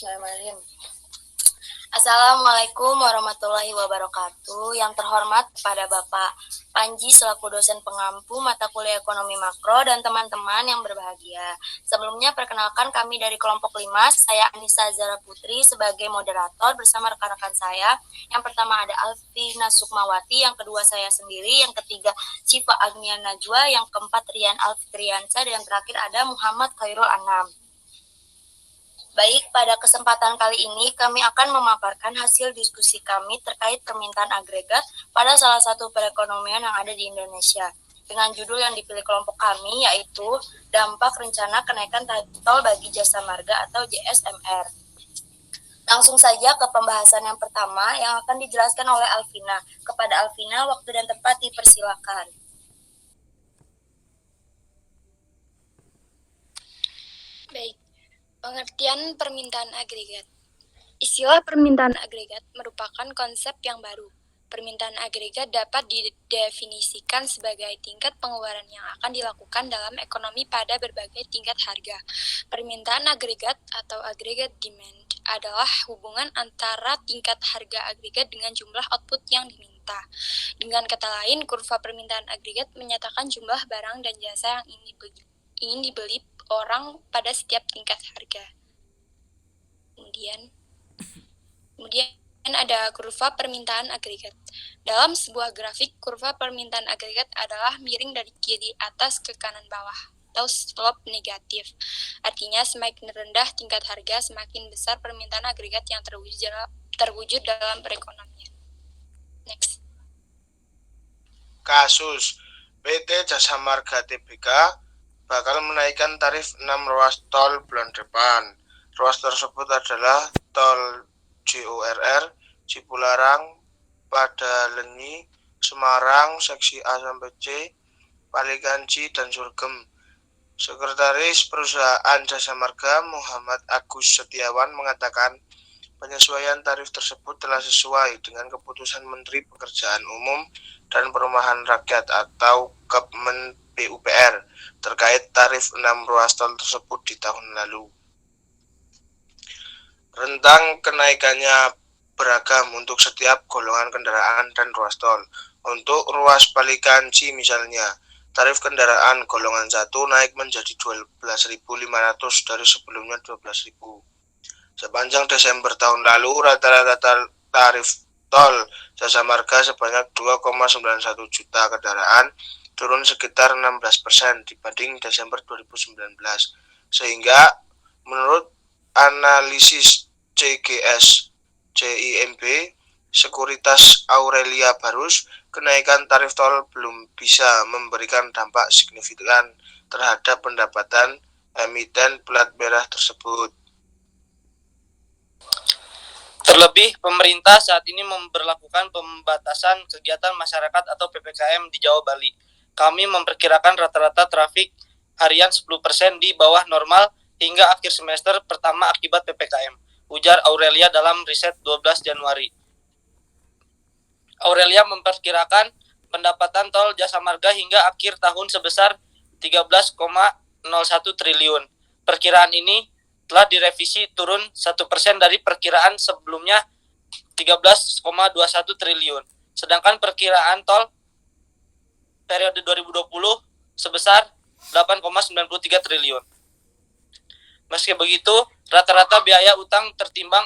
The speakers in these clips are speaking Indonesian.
Bismillahirrahmanirrahim. Assalamualaikum warahmatullahi wabarakatuh. Yang terhormat kepada Bapak Panji selaku dosen pengampu mata kuliah ekonomi makro dan teman-teman yang berbahagia. Sebelumnya perkenalkan kami dari kelompok 5, saya Anissa Zara Putri sebagai moderator bersama rekan-rekan saya. Yang pertama ada Alvina Sukmawati, yang kedua saya sendiri, yang ketiga Syifa Agnia Najwa, yang keempat Rian Alfitriansa, dan yang terakhir ada Muhammad Khairul Anam. Baik, pada kesempatan kali ini kami akan memaparkan hasil diskusi kami terkait permintaan agregat pada salah satu perekonomian yang ada di Indonesia. Dengan judul yang dipilih kelompok kami yaitu Dampak Rencana Kenaikan Tarif Tol bagi Jasa Marga atau JSMR. Langsung saja ke pembahasan yang pertama yang akan dijelaskan oleh Alvina. Kepada Alvina, waktu dan tempat dipersilakan. Baik. Pengertian permintaan agregat. Istilah permintaan agregat merupakan konsep yang baru. Permintaan agregat dapat didefinisikan sebagai tingkat pengeluaran yang akan dilakukan dalam ekonomi pada berbagai tingkat harga. Permintaan agregat atau aggregate demand adalah hubungan antara tingkat harga agregat dengan jumlah output yang diminta. Dengan kata lain, kurva permintaan agregat menyatakan jumlah barang dan jasa yang ingin dibeli orang pada setiap tingkat harga. Kemudian ada kurva permintaan agregat. Dalam sebuah grafik, kurva permintaan agregat adalah miring dari kiri atas ke kanan bawah atau slope negatif. Artinya semakin rendah tingkat harga, semakin besar permintaan agregat yang terwujud dalam perekonomian. Next. Kasus PT Jasa Marga Tbk bakal menaikkan tarif 6 ruas tol bulan depan. Ruas tersebut adalah tol JORR, Cipularang, Padalenyi, Semarang, seksi A sampai C, Palikanci, dan Surgem. Sekretaris Perusahaan Jasa Marga Muhammad Agus Setiawan mengatakan penyesuaian tarif tersebut telah sesuai dengan keputusan Menteri Pekerjaan Umum dan Perumahan Rakyat atau Kepmen PUPR terkait tarif 6 ruas tol tersebut di tahun lalu. Rentang kenaikannya beragam untuk setiap golongan kendaraan dan ruas tol. Untuk ruas Palikanci misalnya, tarif kendaraan golongan 1 naik menjadi 12.500 dari sebelumnya 12.000. Sepanjang Desember tahun lalu, rata-rata tarif tol Jasa Marga sebanyak 2,91 juta kendaraan turun sekitar 16% dibanding Desember 2019. Sehingga menurut analisis CGS CIMB Sekuritas Aurelia Barus, kenaikan tarif tol belum bisa memberikan dampak signifikan terhadap pendapatan emiten plat merah tersebut. Terlebih, pemerintah saat ini memberlakukan pembatasan kegiatan masyarakat atau PPKM di Jawa Bali. Kami memperkirakan rata-rata trafik harian 10% di bawah normal hingga akhir semester pertama akibat PPKM, ujar Aurelia dalam riset 12 Januari. Aurelia memperkirakan pendapatan tol Jasa Marga hingga akhir tahun sebesar 13,01 triliun. Perkiraan ini telah direvisi turun 1% dari perkiraan sebelumnya 13,21 triliun. Sedangkan perkiraan tol periode 2020 sebesar 8,93 triliun. Meski begitu, rata-rata biaya utang tertimbang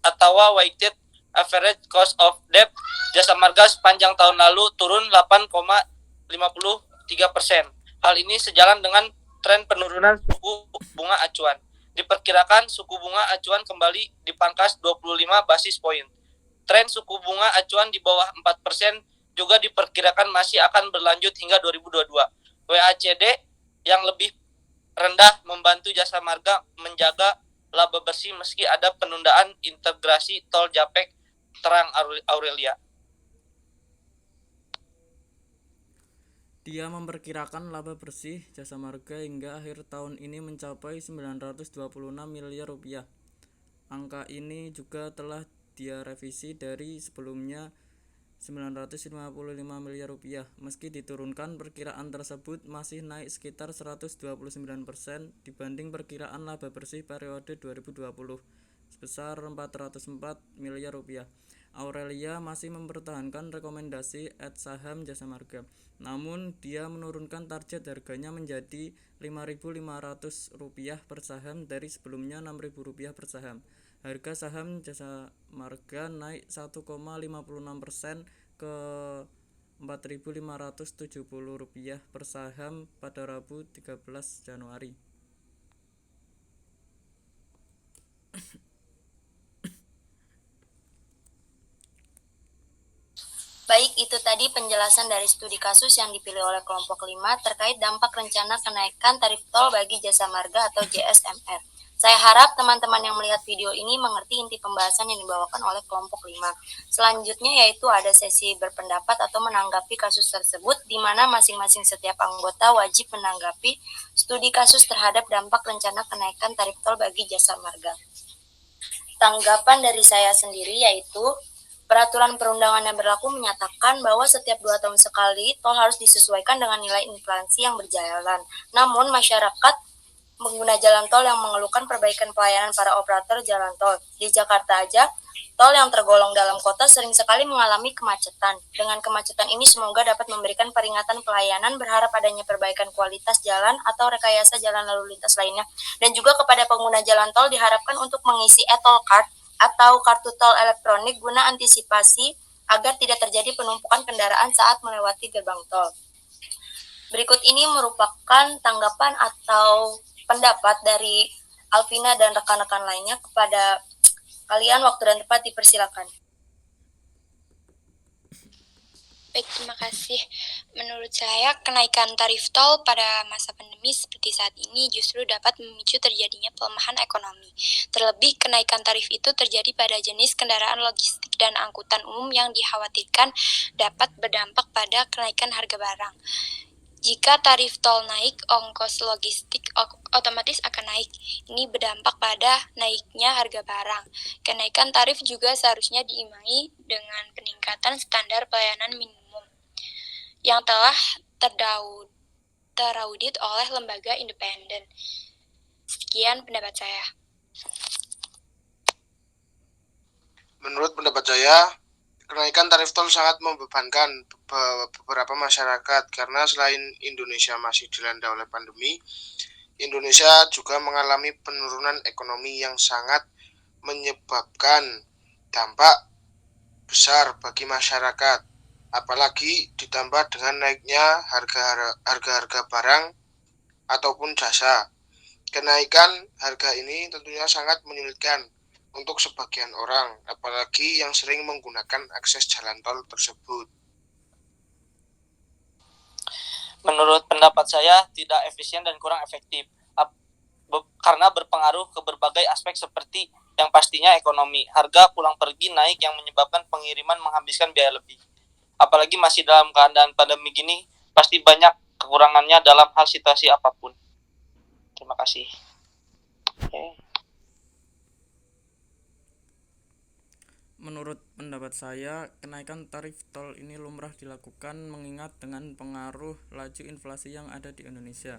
atau weighted average cost of debt Jasa Marga sepanjang tahun lalu turun 8,53%. Hal ini sejalan dengan tren penurunan suku bunga acuan. Diperkirakan suku bunga acuan kembali dipangkas 25 basis poin. Tren suku bunga acuan di bawah 4% juga diperkirakan masih akan berlanjut hingga 2022. WACD yang lebih rendah membantu Jasa Marga menjaga laba bersih meski ada penundaan integrasi tol Japek, terang Aurelia. Dia memperkirakan laba bersih Jasa Marga hingga akhir tahun ini mencapai 926 miliar rupiah. Angka ini juga telah dia revisi dari sebelumnya 955 miliar rupiah. Meski diturunkan, perkiraan tersebut masih naik sekitar 129% dibanding perkiraan laba bersih periode 2020 sebesar 404 miliar rupiah. Aurelia masih mempertahankan rekomendasi saham Jasa Marga, namun dia menurunkan target harganya menjadi Rp5.500 per saham dari sebelumnya Rp6.000 per saham. Harga saham Jasa Marga naik 1,56% ke Rp4.570 per saham pada Rabu 13 Januari. Baik, itu tadi penjelasan dari studi kasus yang dipilih oleh kelompok 5 terkait dampak rencana kenaikan tarif tol bagi Jasa Marga atau JSMR. Saya harap teman-teman yang melihat video ini mengerti inti pembahasan yang dibawakan oleh kelompok 5. Selanjutnya yaitu ada sesi berpendapat atau menanggapi kasus tersebut, di mana masing-masing setiap anggota wajib menanggapi studi kasus terhadap dampak rencana kenaikan tarif tol bagi Jasa Marga. Tanggapan dari saya sendiri yaitu peraturan perundangan yang berlaku menyatakan bahwa setiap 2 tahun sekali tol harus disesuaikan dengan nilai inflasi yang berjalan. Namun masyarakat pengguna jalan tol yang mengeluhkan perbaikan pelayanan para operator jalan tol. Di Jakarta aja, tol yang tergolong dalam kota sering sekali mengalami kemacetan. Dengan kemacetan ini semoga dapat memberikan peringatan pelayanan, berharap adanya perbaikan kualitas jalan atau rekayasa jalan lalu lintas lainnya. Dan juga kepada pengguna jalan tol diharapkan untuk mengisi e-tol card atau kartu tol elektronik guna antisipasi agar tidak terjadi penumpukan kendaraan saat melewati gerbang tol. Berikut ini merupakan tanggapan atau pendapat dari Alvina dan rekan-rekan lainnya. Kepada kalian waktu dan tempat dipersilakan. Baik, terima kasih. Menurut saya, kenaikan tarif tol pada masa pandemi seperti saat ini justru dapat memicu terjadinya pelemahan ekonomi. Terlebih, kenaikan tarif itu terjadi pada jenis kendaraan logistik dan angkutan umum yang dikhawatirkan dapat berdampak pada kenaikan harga barang. Jika tarif tol naik, ongkos logistik otomatis akan naik. Ini berdampak pada naiknya harga barang. Kenaikan tarif juga seharusnya diimbangi dengan peningkatan standar pelayanan minimum yang telah teraudit oleh lembaga independen. Sekian pendapat saya. Menurut pendapat saya, kenaikan tarif tol sangat membebankan beberapa masyarakat karena selain Indonesia masih dilanda oleh pandemi, Indonesia juga mengalami penurunan ekonomi yang sangat menyebabkan dampak besar bagi masyarakat, apalagi ditambah dengan naiknya harga-harga barang ataupun jasa. Kenaikan harga ini tentunya sangat menyulitkan untuk sebagian orang, apalagi yang sering menggunakan akses jalan tol tersebut. Menurut pendapat saya, tidak efisien dan kurang efektif karena berpengaruh ke berbagai aspek seperti yang pastinya ekonomi. Harga pulang pergi naik yang menyebabkan pengiriman menghabiskan biaya lebih. Apalagi masih dalam keadaan pandemi gini, pasti banyak kekurangannya dalam hal situasi apapun. Terima kasih. Menurut pendapat saya, kenaikan tarif tol ini lumrah dilakukan mengingat dengan pengaruh laju inflasi yang ada di Indonesia.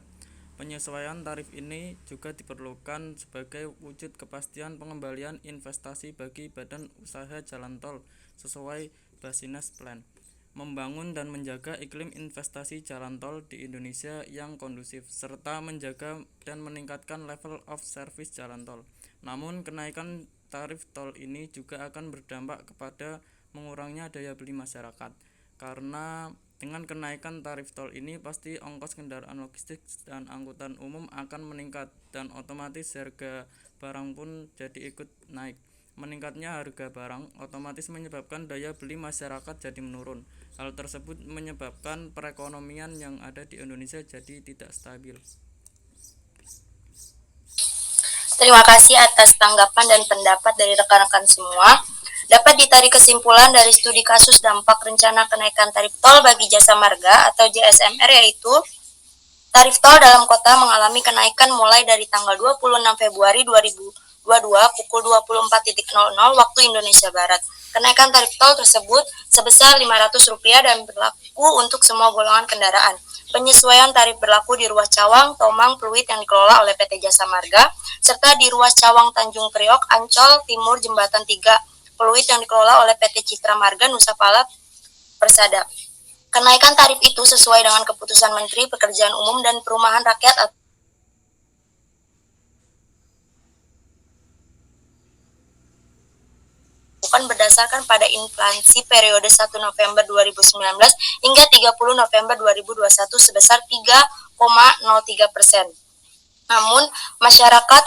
Penyesuaian tarif ini juga diperlukan sebagai wujud kepastian pengembalian investasi bagi badan usaha jalan tol sesuai business plan, membangun dan menjaga iklim investasi jalan tol di Indonesia yang kondusif, serta menjaga dan meningkatkan level of service jalan tol. Namun, kenaikan tarif tol ini juga akan berdampak kepada mengurangnya daya beli masyarakat, karena dengan kenaikan tarif tol ini pasti ongkos kendaraan logistik dan angkutan umum akan meningkat dan otomatis harga barang pun jadi ikut naik. Meningkatnya harga barang otomatis menyebabkan daya beli masyarakat jadi menurun. Hal tersebut menyebabkan perekonomian yang ada di Indonesia jadi tidak stabil. Terima kasih atas tanggapan dan pendapat dari rekan-rekan semua. Dapat ditarik kesimpulan dari studi kasus dampak rencana kenaikan tarif tol bagi Jasa Marga atau JSMR, yaitu tarif tol dalam kota mengalami kenaikan mulai dari tanggal 26 Februari 2021 pukul 24.00 waktu Indonesia Barat. Kenaikan tarif tol tersebut sebesar Rp500 dan berlaku untuk semua golongan kendaraan. Penyesuaian tarif berlaku di ruas Cawang, Tomang, Pluit yang dikelola oleh PT Jasa Marga, serta di ruas Cawang, Tanjung Priok, Ancol, Timur, Jembatan 3, Pluit yang dikelola oleh PT Citra Marga, Nusa Pala, Persada. Kenaikan tarif itu sesuai dengan keputusan Menteri Pekerjaan Umum dan Perumahan Rakyat bukan berdasarkan pada inflasi periode 1 November 2019 hingga 30 November 2021 sebesar 3,03%. Namun, masyarakat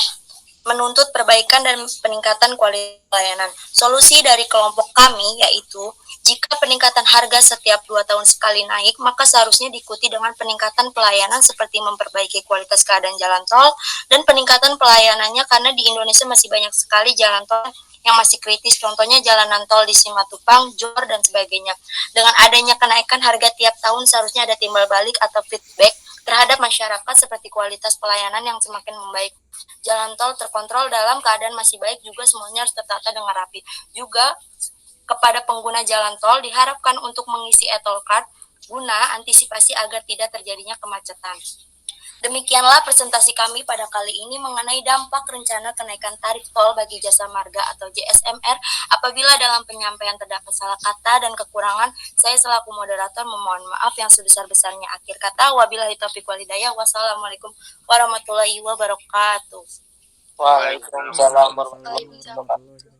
menuntut perbaikan dan peningkatan kualitas pelayanan. Solusi dari kelompok kami yaitu, jika peningkatan harga setiap 2 tahun sekali naik, maka seharusnya diikuti dengan peningkatan pelayanan seperti memperbaiki kualitas keadaan jalan tol dan peningkatan pelayanannya, karena di Indonesia masih banyak sekali jalan tol yang masih kritis, contohnya jalanan tol di Simatupang, Johor, dan sebagainya. Dengan adanya kenaikan harga tiap tahun, seharusnya ada timbal balik atau feedback terhadap masyarakat seperti kualitas pelayanan yang semakin membaik. Jalan tol terkontrol dalam keadaan masih baik juga semuanya harus tertata dengan rapi. Juga kepada pengguna jalan tol diharapkan untuk mengisi e-tol card guna antisipasi agar tidak terjadinya kemacetan. Demikianlah presentasi kami pada kali ini mengenai dampak rencana kenaikan tarif tol bagi Jasa Marga atau JSMR. Apabila dalam penyampaian terdapat salah kata dan kekurangan, saya selaku moderator memohon maaf yang sebesar-besarnya. Akhir kata, wabillahi taufiq wal hidayah. Wassalamualaikum warahmatullahi wabarakatuh. Waalaikumsalam warahmatullahi wabarakatuh.